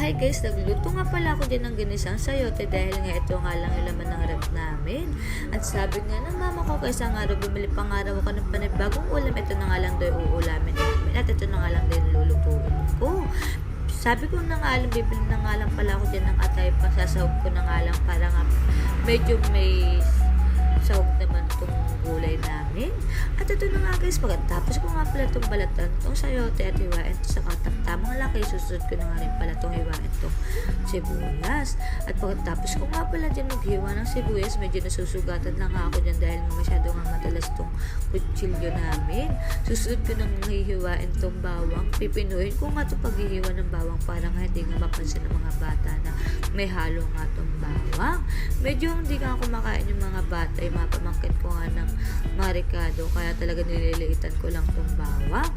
Hi guys, nagluto nga pala ako din ng ginisang sayote dahil nga ito nga lang yung laman ng ref namin. At sabi nga ng mama ko kaysa nga raw bumili pang araw ako ng panibagong ulam, ito na nga lang daw uulamin namin at ito na nga lang din lulutuin ko. Sabi ko na nga lang, bibili na nga lang pala ako din ng atay, pasasahog ko na nga lang para nga medyo may sahog naman itong gulay namin. At ito na nga guys, pagkatapos ko nga pala itong balatan, itong sayote at hiwain ito sa tamang laki, susunod ko na nga rin pala itong hiwain itong sibuyas. At pagkatapos ko nga pala dyan maghiwa ng sibuyas, medyo nasusugatan lang ako dyan dahil masyado nga matalas itong kutsilyo namin. Susunod ko nang hihiwain itong bawang, pipinuhin ko nga itong paghihiwa ng bawang para nga hindi nga mapansin ng mga bata na may halo nga itong bawang. Medyo hindi nga ako makain yung mga bata, mapamangkit ko nga ng marikado, kaya talaga nililiitan ko lang itong bawang.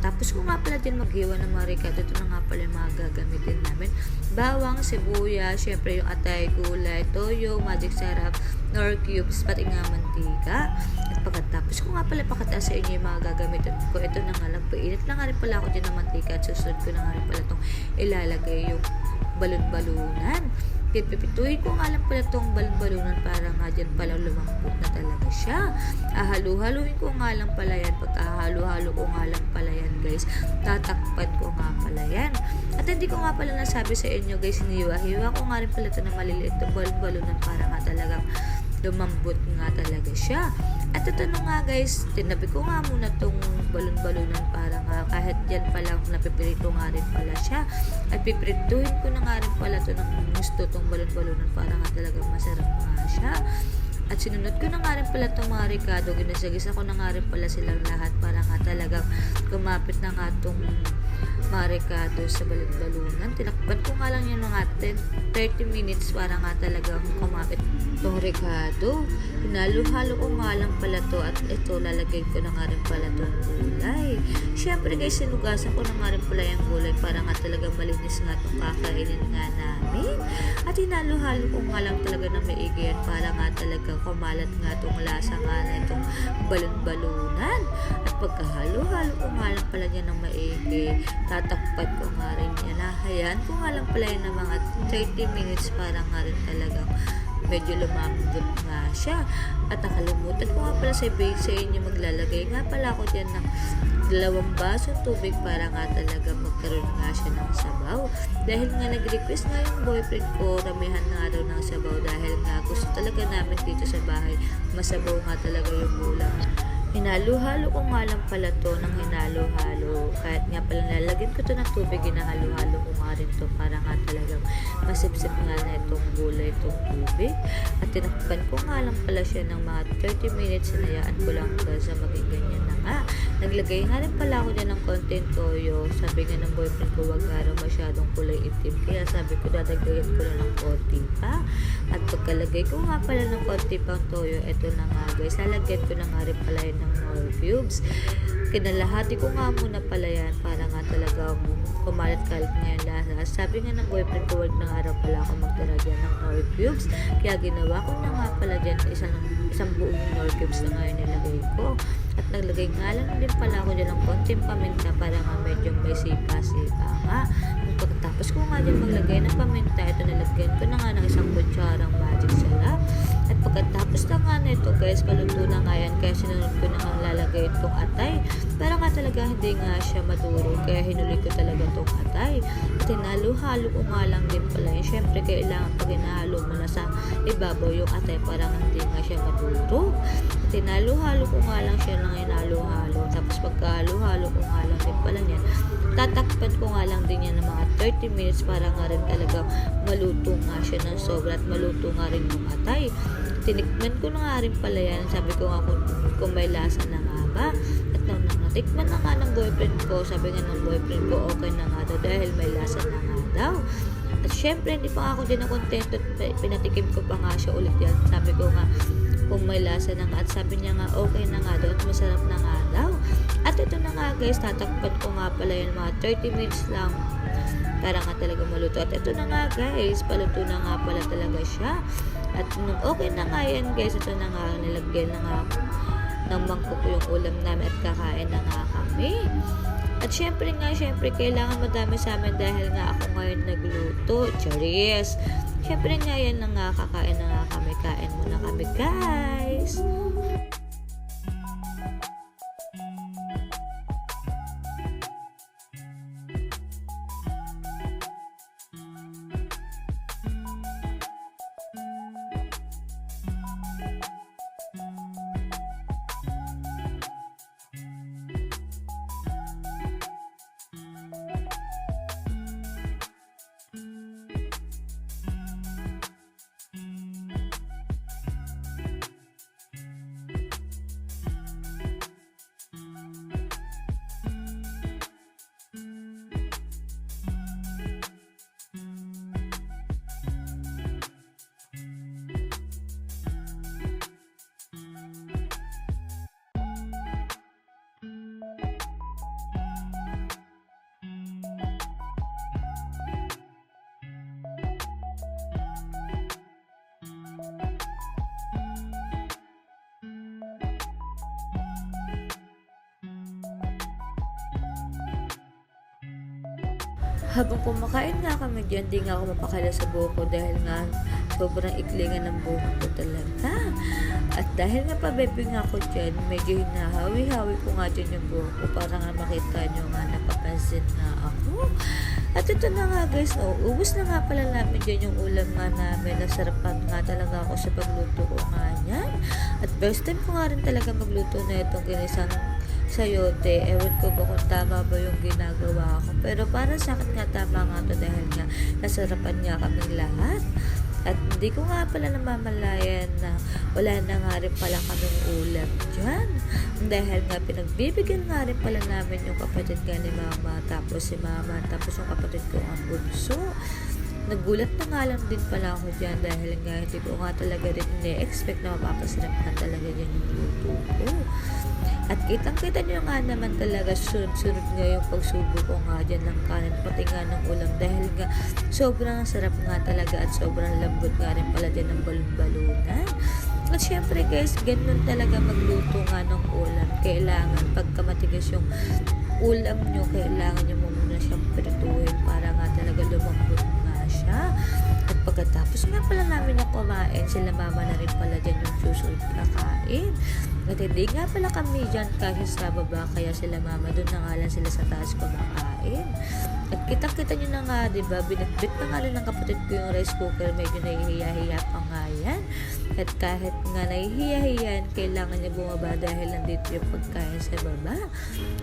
Tapos ko nga pala din maghiwa ng marikado. Ito na nga pala yung mga gagamitin namin: bawang, sibuyas, syempre yung atay, gulay, toyo, magic sarap, nor cubes, pati nga mantika. At pagkatapos ko nga pala pakataas sa inyo yung mga gagamitin ko, ito na nga lang, painit na nga rin pala ako din ng mantika at susunod ko na nga rin pala itong ilalagay yung balon-balunan. Pipituhin ko nga lang pala itong balon-balunan para nga dyan pala lumambot na talaga siya. Halu-haluin ko nga lang pala yan. Pagkahalo-halo ko nga lang pala yan guys, tatakpan ko nga pala yan. At hindi ko nga pala nasabi sa inyo guys, hiniwa-hiwa ko nga rin pala ito na maliliit na balon-balunan para nga talagang lumambot nga talaga siya. At ito na nga guys, tinabi ko nga muna itong balon-balunan para nga kahit yan palang napipirito nga rin pala siya. At pipirituhin ko na nga rin pala ito ng gusto itong balon-balunan para nga talagang masarap nga siya. At sinunod ko na nga rin pala itong mga ricado, ginasagisa ko na nga rin pala silang lahat para nga talagang kumapit na nga itong marikado sa balon-balunan. Tinakpan ko nga lang yung mga 30 minutes para nga talagang kumapit itong ricado. Hinalo-halo ko nga lang pala to at ito lalagay ko na nga rin pala itong gulay. Syempre guys, sinugasan ko na nga rin pala yung gulay para nga talagang malinis nga itong kakainin nga namin. At hinalo-halo ko nga lang talaga na maigi yan para nga talagang kumalat nga itong lasa nga na itong balon-balunan. At pagkahalo-halo ko nga lang pala niya ng maigi, tatakpan ko nga rin yan. Hayaan ko nga lang pala yun ng mga 30 minutes para nga rin talagang medyo lumambot nga siya. At nakalimutan ko nga pala sa inyo, maglalagay nga pala ako dyan ng 2 basong tubig para nga talaga magkaroon nga siya ng sabaw. Dahil nga nag-request nga yung boyfriend ko, ramihan nga daw ng sabaw dahil nga gusto talaga namin dito sa bahay masabaw nga talaga yung ulam. Hinalo-halo ko nga lang pala to ng hinalo-halo. Kahit nga pala nalagyan ko to ng tubig, hinahalo-halo ko nga rin to para nga talagang masipsip nga na itong gulay, itong tubig. At tinakpan ko nga lang pala siya ng mga 30 minutes. Sinayaan ko lang sa maging ganyan na nga. Naglagay nga rin pala ako dyan ng konting toyo. Sabi nga ng boyfriend ko, wag nga raw masyadong kulay itim. Kaya sabi ko, dadagdagan ko na ng konti pa. At pagkalagay ko nga pala ng konti pang toyo, eto na nga guys, lalagyan ko na nga rin pala yun ng nor cubes. Kinalahati ko nga muna pala yan para nga talagang kumalat-kalat nga yung lasa. Sabi nga ng boyfriend ko, wag na nga raw pala ako magtira dyan ng nor cubes. Kaya ginawa ko na nga pala dyan isang buong nor cubes na nga yung nilagay ko. At naglagay nga lang din pala ako dyan ng konting paminta para nga medyo may sipa-sipa nga. Pagkatapos ko nga dyan maglagay ng paminta, ito nilagyan ko na nga ng 1 kutsarang magic sarap. At pagkatapos na nga nito guys, paluto na nga yan, kaya sinunod ko na nga lalagay itong atay para nga talaga hindi nga siya maduro, kaya hinuli ko talaga itong atay. At hinalo-halo ko nga lang din pala yun. Syempre kailangan pag hinahalo mo na sa ibabaw yung atay para hindi nga siya maduro. At hinalo-halo ko nga lang siya ng hinalo-halo. Tapos pagkahalo-halo ko nga lang din pala yan, tatakpan ko nga lang din yan ng mga 30 minutes para nga rin talaga maluto nga siya ng sobra at maluto nga rin yung atay. Tinikman ko na nga rin pala yan. Sabi ko nga kung may lasa na nga ba. At nang natikman na nga ng boyfriend ko, sabi nga ng boyfriend ko, okay na nga daw dahil may lasa na nga daw. At syempre hindi pa nga ako din na kontento at pinatikim ko pa nga siya ulit yan. Sabi ko nga kung may lasa na nga, at sabi niya nga okay na nga daw at masarap na nga daw. At ito na nga guys, tatakpan ko nga pala yan mga 30 minutes lang para nga talaga maluto. At ito na nga guys, paluto na nga pala talaga siya. At nung okay na nga yan guys, ito na nga, nilagyan na nga ng mangkok yung ulam namin at kakain na nga kami. At syempre kailangan madami sa amin dahil nga ako ngayon nagluto. Charis! Syempre nga yan na nga, kakain na nga kami. Kain muna kami, guys! Habang kumakain nga kami dyan, di nga ako mapakala sa buhok ko dahil nga sobrang iklingan ng buhok ko talaga. At dahil nga pabebe nga ako dyan, medyo hinahawi-hawi ko nga dyan yung buhok ko para nga makita nyo nga napapansin nga ako. At ito na nga guys, ubus na nga pala namin dyan yung ulam nga namin. Nasarapan nga talaga ako sa pagluto ko nga yan. At first time ko nga rin talaga magluto na itong ginisang sayote. Ewan ko ba kung tama ba yung ginagawa ko. Pero para sa akin nga tama nga to dahil nga nasarapan nga kaming lahat. At hindi ko nga pala namamalayan na wala na nga rin pala kaming ulam dyan. Dahil nga pinagbibigyan nga rin pala namin yung kapatid nga ni mama, tapos si mama, tapos yung kapatid ko ang bunso. Nagulat na nga lang din pala ako dyan dahil nga hindi ko nga talaga rin ini-expect na mapapasarap na talaga dyan yung luto ko. At kitang-kita nyo nga naman talaga sunod-sunod nga yung pagsubo ko nga dyan ng kanin pati nga ng ulam dahil nga sobrang sarap nga talaga at sobrang lambot nga rin pala dyan ng balon-balunan. At syempre guys, ganun talaga magluto nga ng ulam. Kailangan pagka matigas yung ulam nyo, kailangan nyo muna siyang prituhin para nga talaga lumambot nga siya. At pagkatapos nga pala namin na kumain, sila mama na rin pala dyan yung susunod kakain. At hindi nga pala kami dyan kasi sa baba, kaya sila mama doon na nga lang sila sa taas kumakain. At kita-kita nyo na nga, diba, binitbit na nga rin ng kapatid ko yung rice cooker, medyo nahihiya-hiya pa nga yan. At kahit nga nahihiya-hiyan, kailangan niya bumaba dahil nandito yung pagkain sa baba.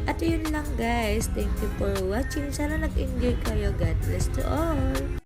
At yun lang guys, thank you for watching. Sana nag-enjoy kayo. God bless to all.